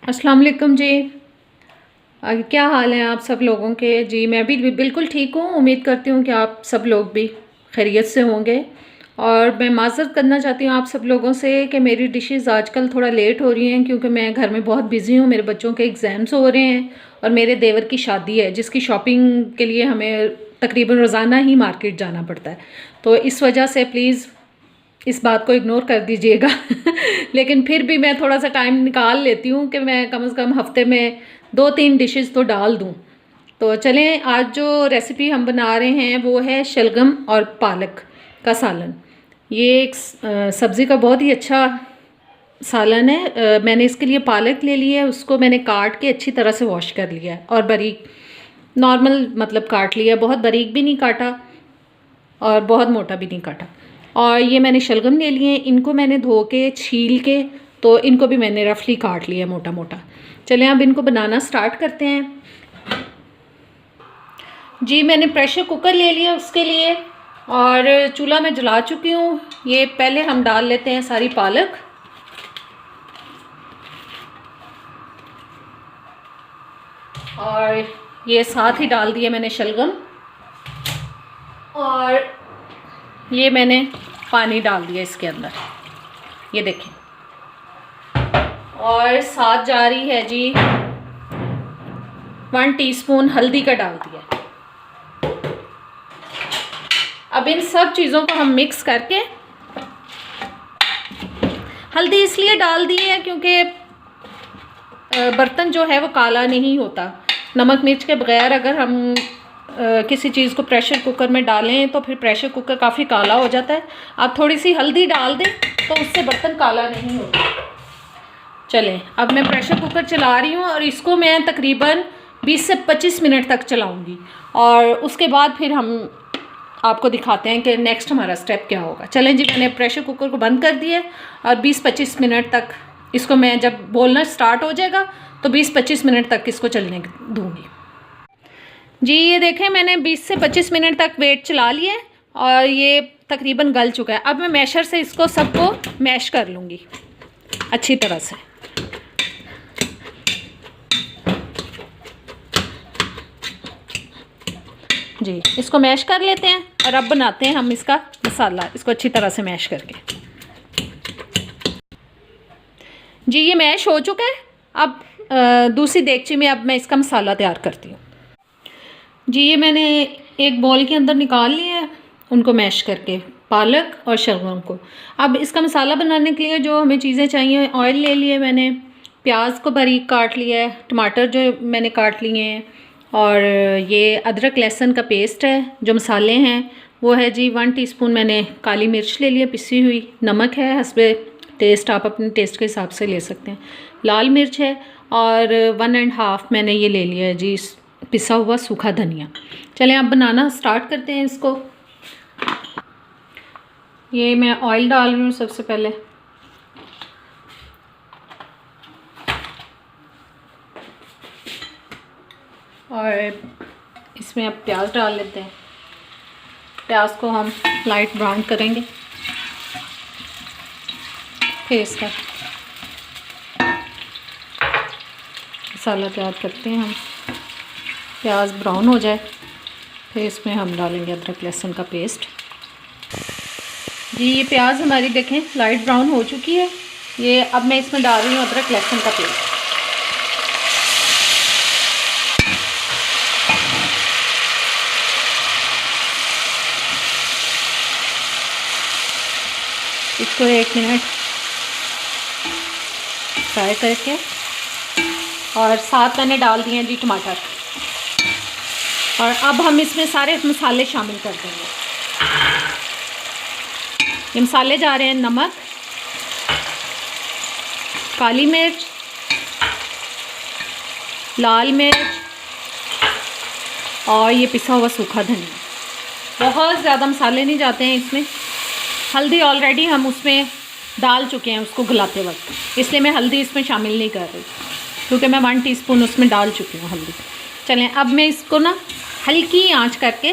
अस्सलाम वालेकुम जी। क्या हाल है आप सब लोगों के? जी मैं भी बिल्कुल ठीक हूँ। उम्मीद करती हूँ कि आप सब लोग भी खैरियत से होंगे। और मैं माज़रत करना चाहती हूँ आप सब लोगों से कि मेरी डिशेस आजकल थोड़ा लेट हो रही हैं, क्योंकि मैं घर में बहुत बिज़ी हूँ। मेरे बच्चों के एग्ज़ाम्स हो रहे हैं और मेरे देवर की शादी है, जिसकी शॉपिंग के लिए हमें तकरीबन रोज़ाना ही मार्केट जाना पड़ता है। तो इस वजह से प्लीज़ इस बात को इग्नोर कर दीजिएगा। लेकिन फिर भी मैं थोड़ा सा टाइम निकाल लेती हूँ कि मैं कम से कम हफ्ते में 2-3 डिशेस तो डाल दूँ। तो चलें, आज जो रेसिपी हम बना रहे हैं वो है शलगम और पालक का सालन। ये एक सब्ज़ी का बहुत ही अच्छा सालन है। मैंने इसके लिए पालक ले लिया है, उसको मैंने काट के अच्छी तरह से वॉश कर लिया है और बारीक नॉर्मल मतलब काट लिया, बहुत बारीक भी नहीं काटा और बहुत मोटा भी नहीं काटा। और ये मैंने शलगम ले लिए हैं, इनको मैंने धो के छील के तो इनको भी मैंने रफली काट लिया मोटा मोटा। चलें अब इनको बनाना स्टार्ट करते हैं। जी मैंने प्रेशर कुकर ले लिया उसके लिए और चूल्हा मैं जला चुकी हूँ। ये पहले हम डाल लेते हैं सारी पालक। और ये साथ ही डाल दिया मैंने शलगम और ये मैंने पानी डाल दिया इसके अंदर, ये देखें। और साथ जा रही है जी 1 टीस्पून हल्दी का डाल दिया। अब इन सब चीज़ों को हम मिक्स करके, हल्दी इसलिए डाल दी है क्योंकि बर्तन जो है वो काला नहीं होता। नमक मिर्च के बगैर अगर हम किसी चीज़ को प्रेशर कुकर में डालें तो फिर प्रेशर कुकर काफ़ी काला हो जाता है। आप थोड़ी सी हल्दी डाल दें तो उससे बर्तन काला नहीं होता। चलें अब मैं प्रेशर कुकर चला रही हूँ और इसको मैं तकरीबन 20 से 25 मिनट तक चलाऊँगी और उसके बाद फिर हम आपको दिखाते हैं कि नेक्स्ट हमारा स्टेप क्या होगा। चलें जी, मैंने प्रेशर कुकर को बंद कर दिया और 20-25 मिनट तक इसको, मैं जब बोलना स्टार्ट हो जाएगा तो 20-25 मिनट तक इसको चलने दूँगी। जी ये देखें, मैंने 20 से 25 मिनट तक वेट चला लिया है और ये तकरीबन गल चुका है। अब मैं मैशर से इसको सबको मैश कर लूँगी अच्छी तरह से। जी इसको मैश कर लेते हैं और अब बनाते हैं हम इसका मसाला, इसको अच्छी तरह से मैश करके। जी ये मैश हो चुका है। अब दूसरी देगची में अब मैं इसका मसाला तैयार करती हूँ। जी ये मैंने एक बॉल के अंदर निकाल लिया है उनको मैश करके, पालक और शलगम को। अब इसका मसाला बनाने के लिए जो हमें चीज़ें चाहिए, ऑयल ले लिए मैंने, प्याज को बारीक काट लिया है, टमाटर जो मैंने काट लिए हैं, और ये अदरक लहसुन का पेस्ट है। जो मसाले हैं वो है जी 1 टीस्पून मैंने काली मिर्च ले लिया पिसी हुई, नमक है हस्बे टेस्ट, आप अपने टेस्ट के हिसाब से ले सकते हैं, लाल मिर्च है और 1.5 मैंने ये ले लिया है जी पिसा हुआ सूखा धनिया। चलें अब बनाना स्टार्ट करते हैं इसको। ये मैं ऑयल डाल रही हूँ सबसे पहले। और इसमें अब प्याज डाल लेते हैं। प्याज को हम लाइट ब्राउन करेंगे, फिर इसका मसाला तैयार करते हैं हम। प्याज ब्राउन हो जाए फिर इसमें हम डालेंगे अदरक लहसुन का पेस्ट। जी ये प्याज हमारी देखें लाइट ब्राउन हो चुकी है। ये अब मैं इसमें डाल रही हूँ अदरक लहसुन का पेस्ट। इसको 1 मिनट फ्राई करके, और साथ मैंने डाल दिए हैं जी टमाटर। और अब हम इसमें सारे मसाले शामिल कर देंगे। ये मसाले जा रहे हैं नमक, काली मिर्च, लाल मिर्च और ये पिसा हुआ सूखा धनिया। बहुत ज़्यादा मसाले नहीं जाते हैं इसमें। हल्दी ऑलरेडी हम उसमें डाल चुके हैं उसको गलाते वक्त, इसलिए मैं हल्दी इसमें शामिल नहीं कर रही, क्योंकि मैं 1 टीस्पून उसमें डाल चुकी हूँ हल्दी। चलें अब मैं इसको ना हल्की आंच करके,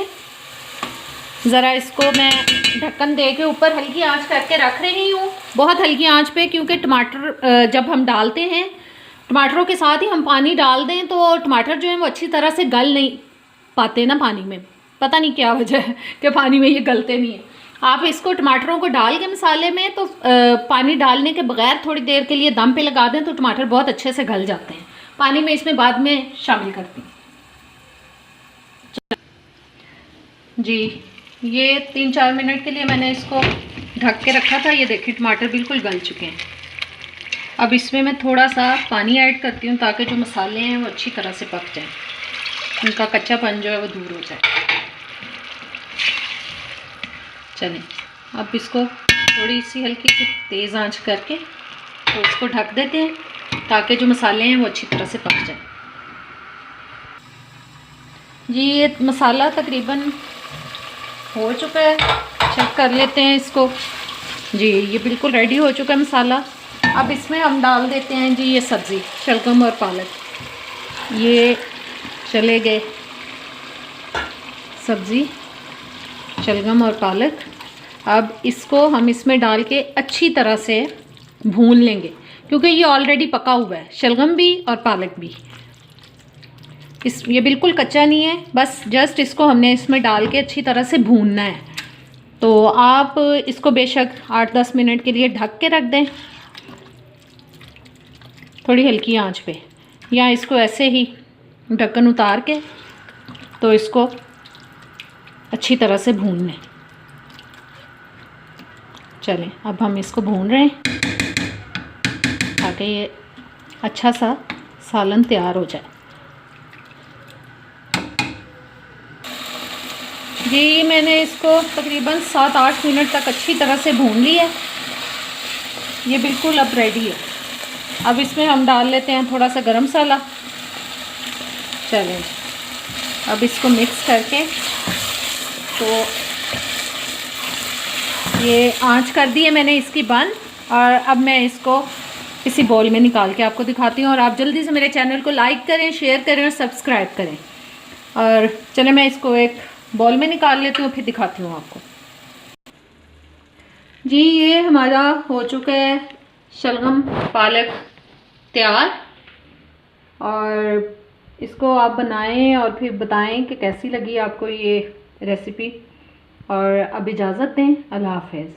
ज़रा इसको मैं ढक्कन दे के ऊपर हल्की आंच करके रख रही हूँ, बहुत हल्की आंच पे, क्योंकि टमाटर जब हम डालते हैं टमाटरों के साथ ही हम पानी डाल दें तो टमाटर जो है वो अच्छी तरह से गल नहीं पाते ना पानी में, पता नहीं क्या वजह है कि पानी में ये गलते नहीं है। आप इसको टमाटरों को डाल के मसाले में तो पानी डालने के बगैर थोड़ी देर के लिए दम पे लगा दें तो टमाटर बहुत अच्छे से गल जाते हैं। पानी में इसमें बाद में शामिल करती हूँ जी। ये 3-4 मिनट के लिए मैंने इसको ढक के रखा था। ये देखिए टमाटर बिल्कुल गल चुके हैं। अब इसमें मैं थोड़ा सा पानी ऐड करती हूँ ताकि जो मसाले हैं वो अच्छी तरह से पक जाएं, उनका कच्चापन जो है वो दूर हो जाए। चलें अब इसको थोड़ी सी हल्की सी तेज़ आंच करके तो इसको ढक देते हैं ताकि जो मसाले हैं वो अच्छी तरह से पक जाएं। जी ये मसाला तकरीबन हो चुका है, चेक कर लेते हैं इसको। जी ये बिल्कुल रेडी हो चुका है मसाला। अब इसमें हम डाल देते हैं जी ये सब्ज़ी, शलगम और पालक। ये चले गए सब्ज़ी, शलगम और पालक। अब इसको हम इसमें डाल के अच्छी तरह से भून लेंगे क्योंकि ये ऑलरेडी पका हुआ है, शलगम भी और पालक भी। ये बिल्कुल कच्चा नहीं है, बस जस्ट इसको हमने इसमें डाल के अच्छी तरह से भूनना है। तो आप इसको बेशक 8-10 मिनट के लिए ढक के रख दें थोड़ी हल्की आंच पे, या इसको ऐसे ही ढक्कन उतार के तो इसको अच्छी तरह से भून लें। चलें अब हम इसको भून रहे हैं ताकि ये अच्छा सा सालन तैयार हो जाए। जी मैंने इसको तकरीबन 7-8 मिनट तक अच्छी तरह से भून लिया है। ये बिल्कुल अब रेडी है। अब इसमें हम डाल लेते हैं थोड़ा सा गरम मसाला। चलें अब इसको मिक्स करके तो ये आंच कर दी है मैंने इसकी बंद, और अब मैं इसको किसी बॉल में निकाल के आपको दिखाती हूँ। और आप जल्दी से मेरे चैनल को लाइक करें, शेयर करें और सब्सक्राइब करें। और चले मैं इसको एक बॉल में निकाल लेती हूँ फिर दिखाती हूँ आपको। जी ये हमारा हो चुका है शलगम पालक तैयार, और इसको आप बनाएं और फिर बताएं कि कैसी लगी आपको ये रेसिपी। और अब इजाज़त दें, अल्लाह हाफ़िज़।